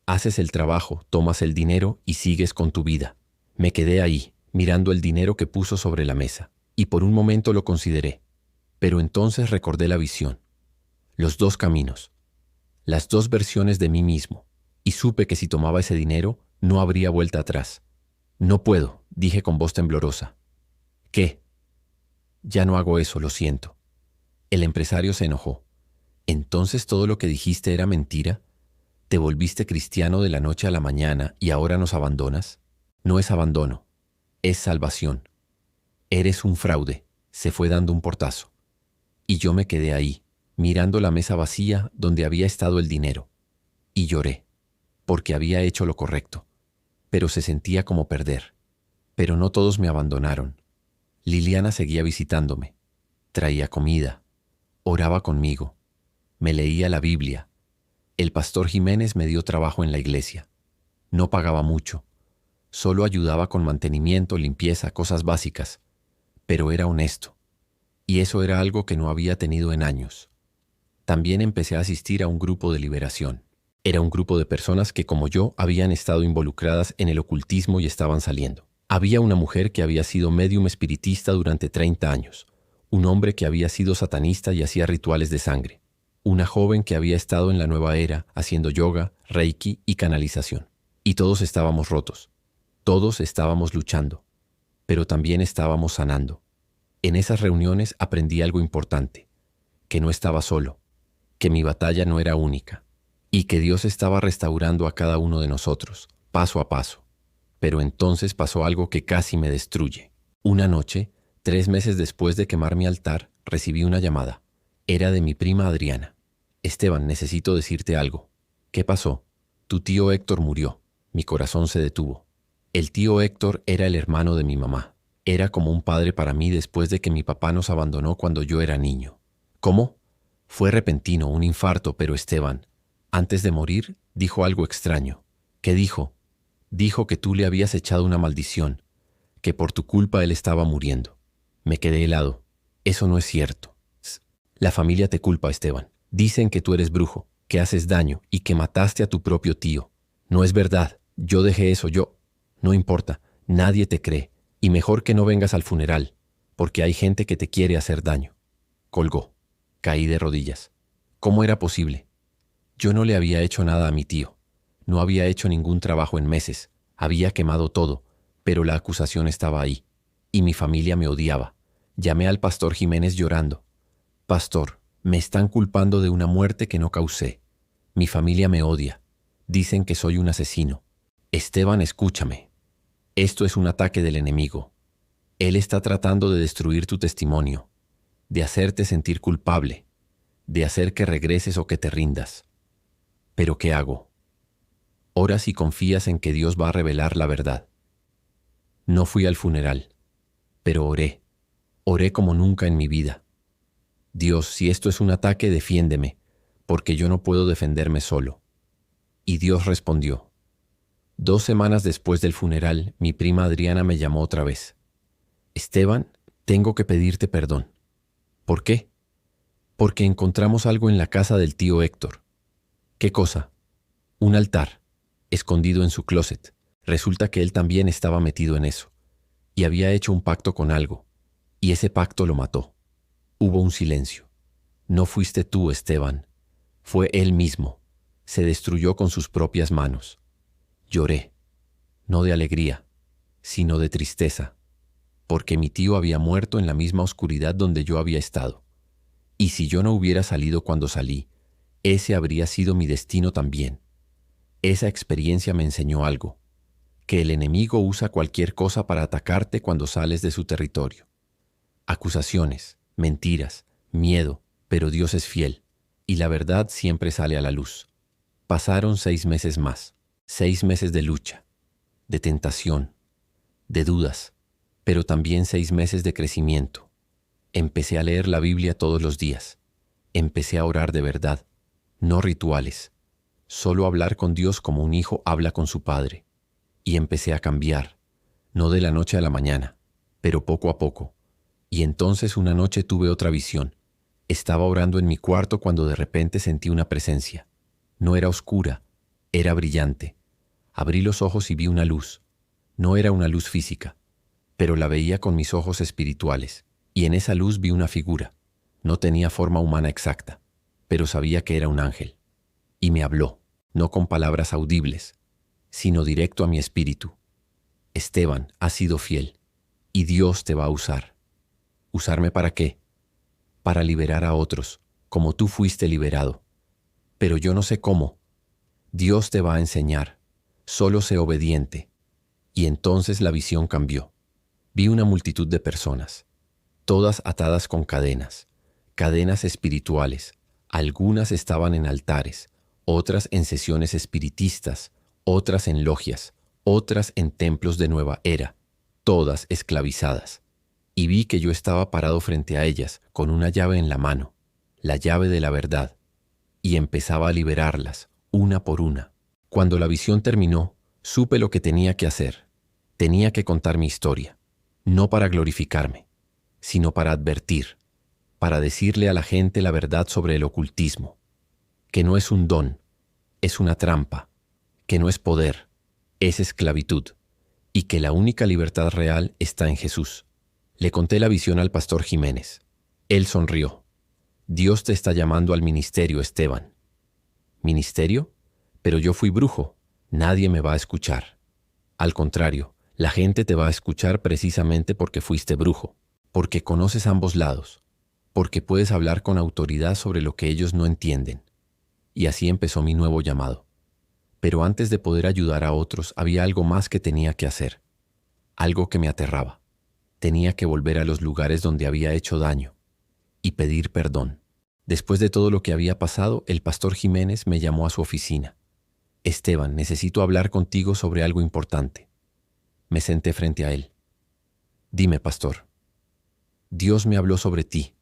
Haces el trabajo, tomas el dinero y sigues con tu vida. Me quedé ahí, mirando el dinero que puso sobre la mesa, y por un momento lo consideré. Pero entonces recordé la visión. Los 2 caminos. Las 2 versiones de mí mismo. Y supe que si tomaba ese dinero, no habría vuelta atrás. No puedo, dije con voz temblorosa. ¿Qué? Ya no hago eso, lo siento. El empresario se enojó. ¿Entonces todo lo que dijiste era mentira? ¿Te volviste cristiano de la noche a la mañana y ahora nos abandonas? No es abandono, es salvación. Eres un fraude, se fue dando un portazo. Y yo me quedé ahí, mirando la mesa vacía donde había estado el dinero. Y lloré, porque había hecho lo correcto. Pero se sentía como perder. Pero no todos me abandonaron. Liliana seguía visitándome. Traía comida, oraba conmigo, me leía la Biblia. El pastor Jiménez me dio trabajo en la iglesia. No pagaba mucho, solo ayudaba con mantenimiento, limpieza, cosas básicas, pero era honesto, y eso era algo que no había tenido en años. También empecé a asistir a un grupo de liberación. Era un grupo de personas que, como yo, habían estado involucradas en el ocultismo y estaban saliendo. Había una mujer que había sido médium espiritista durante 30 años, un hombre que había sido satanista y hacía rituales de sangre, una joven que había estado en la nueva era haciendo yoga, reiki y canalización. Y todos estábamos rotos, todos estábamos luchando, pero también estábamos sanando. En esas reuniones aprendí algo importante, que no estaba solo, que mi batalla no era única, y que Dios estaba restaurando a cada uno de nosotros, paso a paso. Pero entonces pasó algo que casi me destruye. Una noche, 3 meses después de quemar mi altar, recibí una llamada. Era de mi prima Adriana. Esteban, necesito decirte algo. ¿Qué pasó? Tu tío Héctor murió. Mi corazón se detuvo. El tío Héctor era el hermano de mi mamá. Era como un padre para mí después de que mi papá nos abandonó cuando yo era niño. ¿Cómo? Fue repentino, un infarto, pero Esteban, antes de morir, dijo algo extraño. ¿Qué dijo? Dijo que tú le habías echado una maldición, que por tu culpa él estaba muriendo. Me quedé helado. Eso no es cierto. La familia te culpa, Esteban. Dicen que tú eres brujo, que haces daño y que mataste a tu propio tío. No es verdad. Yo dejé eso, yo. No importa. Nadie te cree. Y mejor que no vengas al funeral, porque hay gente que te quiere hacer daño. Colgó. Caí de rodillas. ¿Cómo era posible? Yo no le había hecho nada a mi tío. No había hecho ningún trabajo en meses. Había quemado todo, pero la acusación estaba ahí. Y mi familia me odiaba. Llamé al pastor Jiménez llorando. Pastor, me están culpando de una muerte que no causé. Mi familia me odia. Dicen que soy un asesino. Esteban, escúchame. Esto es un ataque del enemigo. Él está tratando de destruir tu testimonio, de hacerte sentir culpable, de hacer que regreses o que te rindas. ¿Pero qué hago? Oras y confías en que Dios va a revelar la verdad. No fui al funeral, pero oré. Oré como nunca en mi vida. Dios, si esto es un ataque, defiéndeme, porque yo no puedo defenderme solo. Y Dios respondió. 2 semanas después del funeral, mi prima Adriana me llamó otra vez. Esteban, tengo que pedirte perdón. ¿Por qué? Porque encontramos algo en la casa del tío Héctor. ¿Qué cosa? Un altar, escondido en su closet. Resulta que él también estaba metido en eso, y había hecho un pacto con algo, y ese pacto lo mató. Hubo un silencio. No fuiste tú, Esteban. Fue él mismo. Se destruyó con sus propias manos. Lloré, no de alegría, sino de tristeza, porque mi tío había muerto en la misma oscuridad donde yo había estado. Y si yo no hubiera salido cuando salí, ese habría sido mi destino también. Esa experiencia me enseñó algo, que el enemigo usa cualquier cosa para atacarte cuando sales de su territorio. Acusaciones, mentiras, miedo, pero Dios es fiel, y la verdad siempre sale a la luz. Pasaron 6 meses más, 6 meses de lucha, de tentación, de dudas, pero también 6 meses de crecimiento. Empecé a leer la Biblia todos los días. Empecé a orar de verdad, no rituales, solo hablar con Dios como un hijo habla con su padre. Y empecé a cambiar, no de la noche a la mañana, pero poco a poco. Y entonces una noche tuve otra visión. Estaba orando en mi cuarto cuando de repente sentí una presencia. No era oscura, era brillante. Abrí los ojos y vi una luz. No era una luz física, pero la veía con mis ojos espirituales. Y en esa luz vi una figura. No tenía forma humana exacta, pero sabía que era un ángel. Y me habló, no con palabras audibles, sino directo a mi espíritu. Esteban, has sido fiel, y Dios te va a usar. ¿Usarme para qué? Para liberar a otros, como tú fuiste liberado. Pero yo no sé cómo. Dios te va a enseñar. Solo sé obediente. Y entonces la visión cambió. Vi una multitud de personas, todas atadas con cadenas, cadenas espirituales. Algunas estaban en altares, otras en sesiones espiritistas, otras en logias, otras en templos de nueva era, todas esclavizadas. y vi que yo estaba parado frente a ellas con una llave en la mano, la llave de la verdad, y empezaba a liberarlas, una por una. Cuando la visión terminó, supe lo que tenía que hacer. Tenía que contar mi historia, no para glorificarme, sino para advertir, para decirle a la gente la verdad sobre el ocultismo, que no es un don, es una trampa, que no es poder, es esclavitud, y que la única libertad real está en Jesús. Le conté la visión al pastor Jiménez. Él sonrió. Dios te está llamando al ministerio, Esteban. ¿Ministerio? Pero yo fui brujo. Nadie me va a escuchar. Al contrario, la gente te va a escuchar precisamente porque fuiste brujo, porque conoces ambos lados, porque puedes hablar con autoridad sobre lo que ellos no entienden. Y así empezó mi nuevo llamado. Pero antes de poder ayudar a otros, había algo más que tenía que hacer. Algo que me aterraba. Tenía que volver a los lugares donde había hecho daño y pedir perdón. Después de todo lo que había pasado, el pastor Jiménez me llamó a su oficina. Esteban, necesito hablar contigo sobre algo importante. Me senté frente a él. Dime, pastor. Dios me habló sobre ti.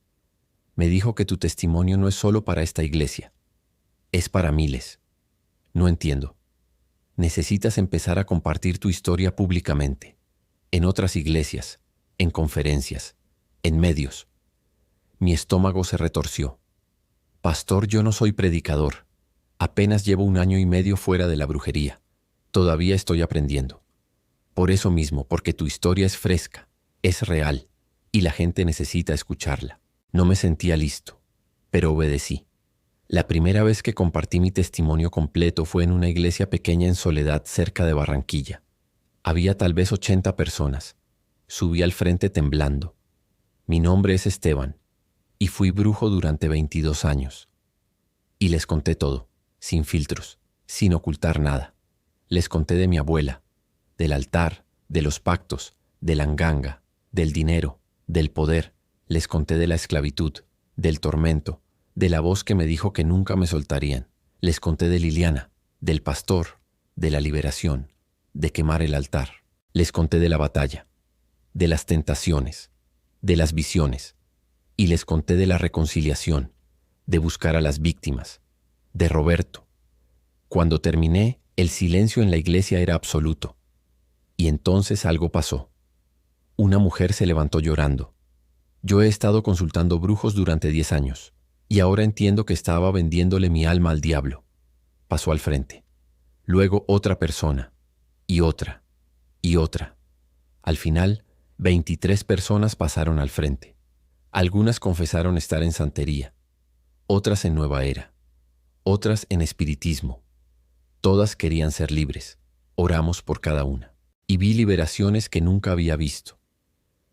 Me dijo que tu testimonio no es solo para esta iglesia. Es para miles. No entiendo. Necesitas empezar a compartir tu historia públicamente, en otras iglesias, en conferencias, en medios. Mi estómago se retorció. Pastor, yo no soy predicador. Apenas llevo 1 año y medio fuera de la brujería. Todavía estoy aprendiendo. Por eso mismo, porque tu historia es fresca, es real, y la gente necesita escucharla. No me sentía listo, pero obedecí. La primera vez que compartí mi testimonio completo fue en una iglesia pequeña en Soledad, cerca de Barranquilla. Había tal vez 80 personas. Subí al frente temblando. Mi nombre es Esteban, y fui brujo durante 22 años. Y les conté todo, sin filtros, sin ocultar nada. Les conté de mi abuela, del altar, de los pactos, de la nganga, del dinero, del poder. Les conté de la esclavitud, del tormento, de la voz que me dijo que nunca me soltarían. Les conté de Liliana, del pastor, de la liberación, de quemar el altar. Les conté de la batalla, de las tentaciones, de las visiones, y les conté de la reconciliación, de buscar a las víctimas, de Roberto. Cuando terminé, el silencio en la iglesia era absoluto. Y entonces algo pasó. Una mujer se levantó llorando. Yo he estado consultando brujos durante 10 años, y ahora entiendo que estaba vendiéndole mi alma al diablo. Pasó al frente. Luego otra persona, y otra, y otra. Al final, 23 personas pasaron al frente. Algunas confesaron estar en santería, otras en nueva era, otras en espiritismo. Todas querían ser libres. Oramos por cada una. Y vi liberaciones que nunca había visto.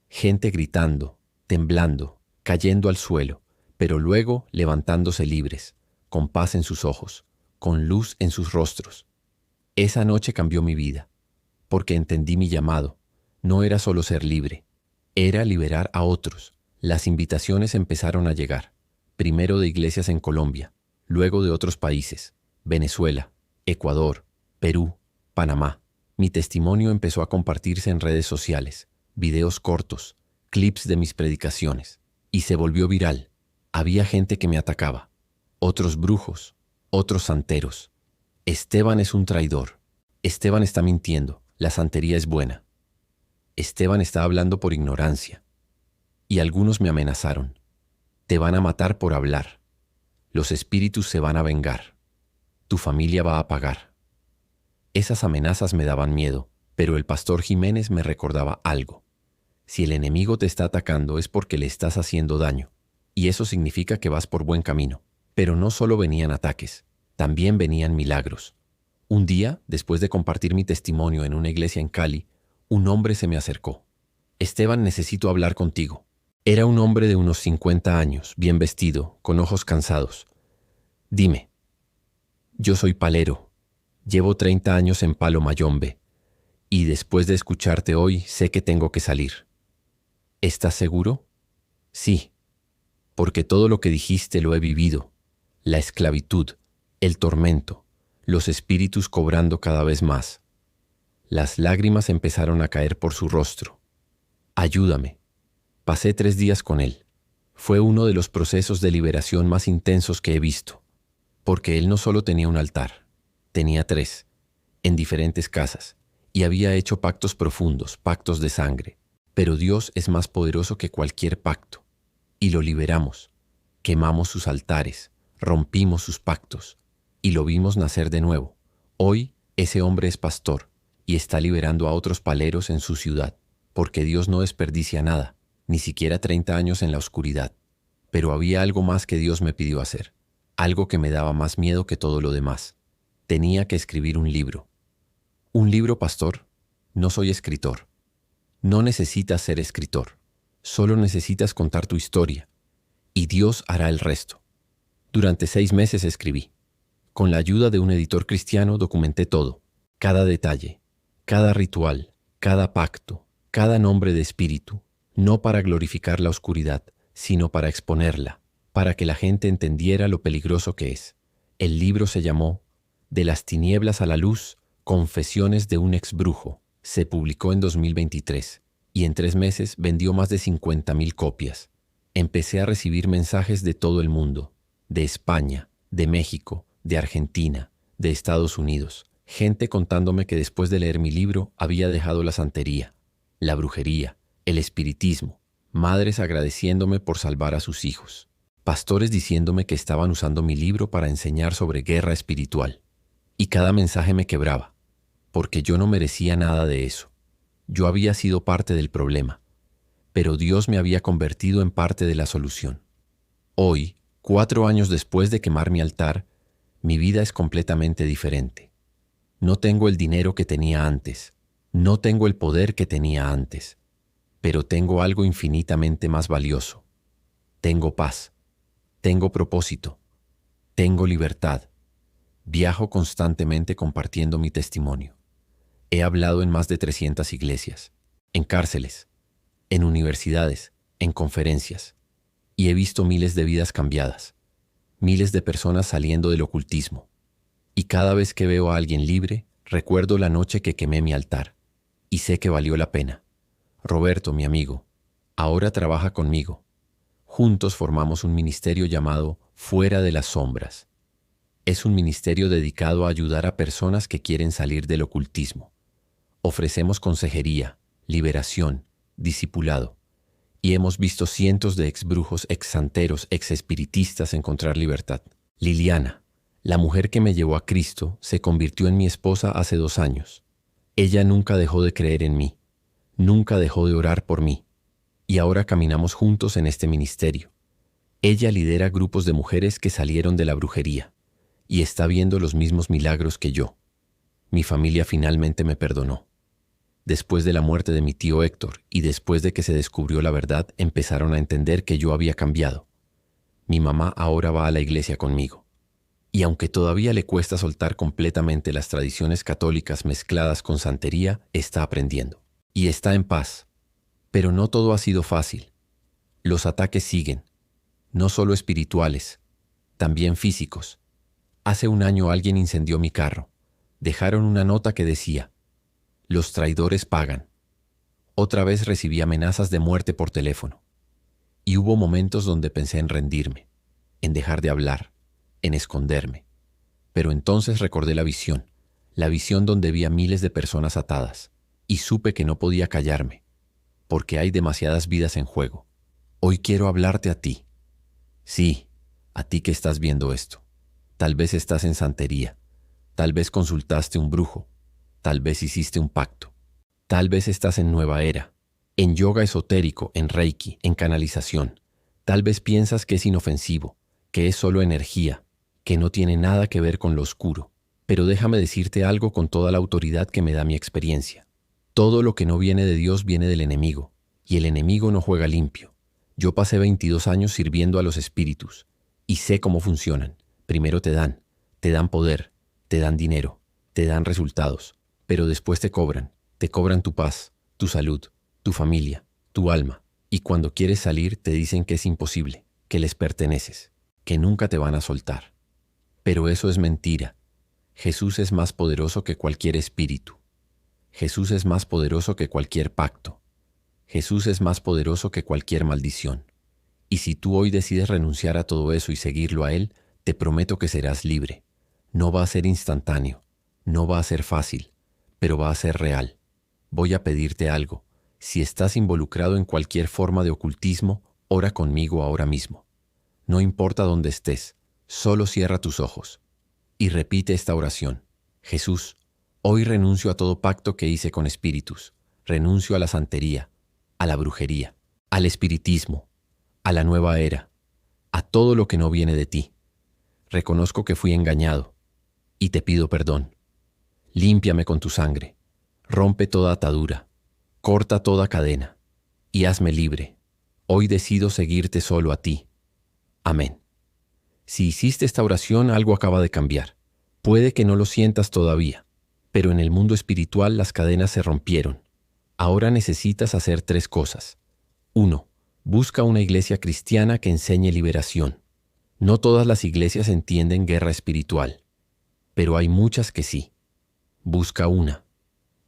Gente gritando, temblando, cayendo al suelo, pero luego levantándose libres, con paz en sus ojos, con luz en sus rostros. Esa noche cambió mi vida, porque entendí mi llamado. No era solo ser libre, era liberar a otros. Las invitaciones empezaron a llegar, primero de iglesias en Colombia, luego de otros países, Venezuela, Ecuador, Perú, Panamá. Mi testimonio empezó a compartirse en redes sociales, videos cortos, clips de mis predicaciones, y se volvió viral. Había gente que me atacaba, otros brujos, otros santeros. Esteban es un traidor. Esteban está mintiendo. La santería es buena. Esteban está hablando por ignorancia. Y algunos me amenazaron. Te van a matar por hablar. Los espíritus se van a vengar. Tu familia va a pagar. Esas amenazas me daban miedo, pero el pastor Jiménez me recordaba algo. Si el enemigo te está atacando es porque le estás haciendo daño, y eso significa que vas por buen camino. Pero no solo venían ataques, también venían milagros. Un día, después de compartir mi testimonio en una iglesia en Cali, un hombre se me acercó. Esteban, necesito hablar contigo. Era un hombre de unos 50 años, bien vestido, con ojos cansados. Dime. Yo soy palero. Llevo 30 años en Palo Mayombe, y después de escucharte hoy sé que tengo que salir. ¿Estás seguro? Sí, porque todo lo que dijiste lo he vivido. La esclavitud, el tormento, los espíritus cobrando cada vez más. Las lágrimas empezaron a caer por su rostro. Ayúdame. Pasé 3 días con él. Fue uno de los procesos de liberación más intensos que he visto, porque él no solo tenía un altar, tenía 3, en diferentes casas, y había hecho pactos profundos, pactos de sangre. Pero Dios es más poderoso que cualquier pacto, y lo liberamos. Quemamos sus altares, rompimos sus pactos, y lo vimos nacer de nuevo. Hoy ese hombre es pastor, y está liberando a otros paleros en su ciudad, porque Dios no desperdicia nada, ni siquiera 30 años en la oscuridad. Pero había algo más que Dios me pidió hacer, algo que me daba más miedo que todo lo demás. Tenía que escribir un libro. ¿Un libro, pastor? No soy escritor. No necesitas ser escritor. Solo necesitas contar tu historia, y Dios hará el resto. Durante 6 meses escribí. Con la ayuda de un editor cristiano documenté todo, cada detalle, cada ritual, cada pacto, cada nombre de espíritu, no para glorificar la oscuridad, sino para exponerla, para que la gente entendiera lo peligroso que es. El libro se llamó De las tinieblas a la luz, Confesiones de un exbrujo. Se publicó en 2023 y en 3 meses vendió más de 50,000 copias. Empecé a recibir mensajes de todo el mundo, de España, de México, de Argentina, de Estados Unidos. Gente contándome que después de leer mi libro había dejado la santería, la brujería, el espiritismo. Madres agradeciéndome por salvar a sus hijos. Pastores diciéndome que estaban usando mi libro para enseñar sobre guerra espiritual. Y cada mensaje me quebraba, porque yo no merecía nada de eso. Yo había sido parte del problema, pero Dios me había convertido en parte de la solución. Hoy, 4 años después de quemar mi altar, mi vida es completamente diferente. No tengo el dinero que tenía antes, no tengo el poder que tenía antes, pero tengo algo infinitamente más valioso. Tengo paz, tengo propósito, tengo libertad. Viajo constantemente compartiendo mi testimonio. He hablado en más de 300 iglesias, en cárceles, en universidades, en conferencias, y he visto miles de vidas cambiadas, miles de personas saliendo del ocultismo. Y cada vez que veo a alguien libre, recuerdo la noche que quemé mi altar, y sé que valió la pena. Roberto, mi amigo, ahora trabaja conmigo. Juntos formamos un ministerio llamado Fuera de las Sombras. Es un ministerio dedicado a ayudar a personas que quieren salir del ocultismo. Ofrecemos consejería, liberación, discipulado, y hemos visto cientos de exbrujos, exsanteros, exespiritistas encontrar libertad. Liliana, la mujer que me llevó a Cristo, se convirtió en mi esposa hace 2 años. Ella nunca dejó de creer en mí, nunca dejó de orar por mí, y ahora caminamos juntos en este ministerio. Ella lidera grupos de mujeres que salieron de la brujería, y está viendo los mismos milagros que yo. Mi familia finalmente me perdonó. Después de la muerte de mi tío Héctor y después de que se descubrió la verdad, empezaron a entender que yo había cambiado. Mi mamá ahora va a la iglesia conmigo. Y aunque todavía le cuesta soltar completamente las tradiciones católicas mezcladas con santería, está aprendiendo. Y está en paz. Pero no todo ha sido fácil. Los ataques siguen, no solo espirituales, también físicos. Hace 1 año alguien incendió mi carro. Dejaron una nota que decía: "Los traidores pagan". Otra vez recibí amenazas de muerte por teléfono. Y hubo momentos donde pensé en rendirme, en dejar de hablar, en esconderme. Pero entonces recordé la visión donde vi a miles de personas atadas, y supe que no podía callarme, porque hay demasiadas vidas en juego. Hoy quiero hablarte a ti. Sí, a ti que estás viendo esto. Tal vez estás en santería, tal vez consultaste un brujo, tal vez hiciste un pacto, tal vez estás en nueva era, en yoga esotérico, en reiki, en canalización. Tal vez piensas que es inofensivo, que es solo energía, que no tiene nada que ver con lo oscuro. Pero déjame decirte algo con toda la autoridad que me da mi experiencia. Todo lo que no viene de Dios viene del enemigo, y el enemigo no juega limpio. Yo pasé 22 años sirviendo a los espíritus, y sé cómo funcionan. Primero te dan poder, te dan dinero, te dan resultados, pero después te cobran tu paz, tu salud, tu familia, tu alma, y cuando quieres salir te dicen que es imposible, que les perteneces, que nunca te van a soltar. Pero eso es mentira. Jesús es más poderoso que cualquier espíritu. Jesús es más poderoso que cualquier pacto. Jesús es más poderoso que cualquier maldición. Y si tú hoy decides renunciar a todo eso y seguirlo a Él, te prometo que serás libre. No va a ser instantáneo, no va a ser fácil, pero va a ser real. Voy a pedirte algo. Si estás involucrado en cualquier forma de ocultismo, ora conmigo ahora mismo. No importa dónde estés, solo cierra tus ojos y repite esta oración. Jesús, hoy renuncio a todo pacto que hice con espíritus. Renuncio a la santería, a la brujería, al espiritismo, a la nueva era, a todo lo que no viene de ti. Reconozco que fui engañado y te pido perdón. Límpiame con tu sangre, rompe toda atadura, corta toda cadena y hazme libre. Hoy decido seguirte solo a ti. Amén. Si hiciste esta oración, algo acaba de cambiar. Puede que no lo sientas todavía, pero en el mundo espiritual las cadenas se rompieron. Ahora necesitas hacer 3 cosas. 1. Busca una iglesia cristiana que enseñe liberación. No todas las iglesias entienden guerra espiritual, pero hay muchas que sí. Busca una.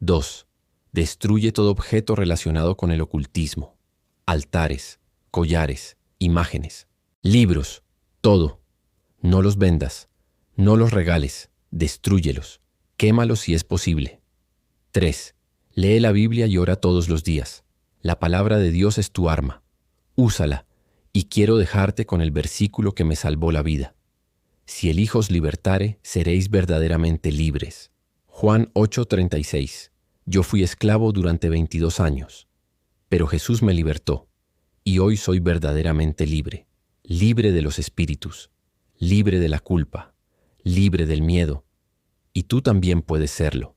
2. Destruye todo objeto relacionado con el ocultismo. Altares, collares, imágenes, libros, todo. No los vendas, no los regales, destrúyelos, quémalos si es posible. 3. Lee la Biblia y ora todos los días. La palabra de Dios es tu arma. Úsala, y quiero dejarte con el versículo que me salvó la vida. Si el Hijo os libertare, seréis verdaderamente libres. Juan 8:36. Yo fui esclavo durante 22 años, pero Jesús me libertó, y hoy soy verdaderamente libre, libre de los espíritus, libre de la culpa, libre del miedo, y tú también puedes serlo.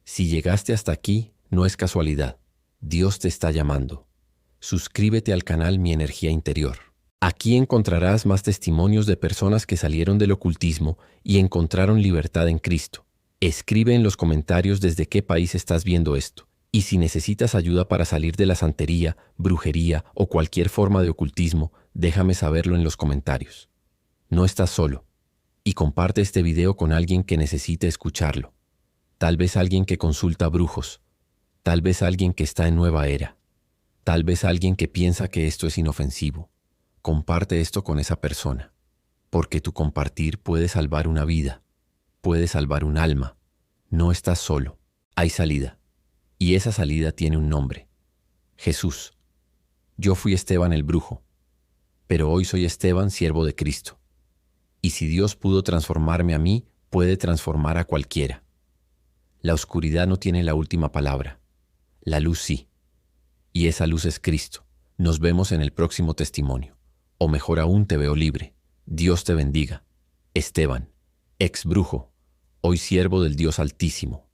Si llegaste hasta aquí, no es casualidad. Dios te está llamando. Suscríbete al canal Mi Energía Interior. Aquí encontrarás más testimonios de personas que salieron del ocultismo y encontraron libertad en Cristo. Escribe en los comentarios desde qué país estás viendo esto. Y si necesitas ayuda para salir de la santería, brujería o cualquier forma de ocultismo, déjame saberlo en los comentarios. No estás solo. Y comparte este video con alguien que necesite escucharlo. Tal vez alguien que consulta brujos. Tal vez alguien que está en nueva era. Tal vez alguien que piensa que esto es inofensivo. Comparte esto con esa persona, porque tu compartir puede salvar una vida, puede salvar un alma. No estás solo, hay salida. Y esa salida tiene un nombre. Jesús. Yo fui Esteban el brujo, pero hoy soy Esteban, siervo de Cristo. Y si Dios pudo transformarme a mí, puede transformar a cualquiera. La oscuridad no tiene la última palabra. La luz sí. Y esa luz es Cristo. Nos vemos en el próximo testimonio. O mejor aún, te veo libre. Dios te bendiga. Esteban, ex brujo, hoy siervo del Dios Altísimo.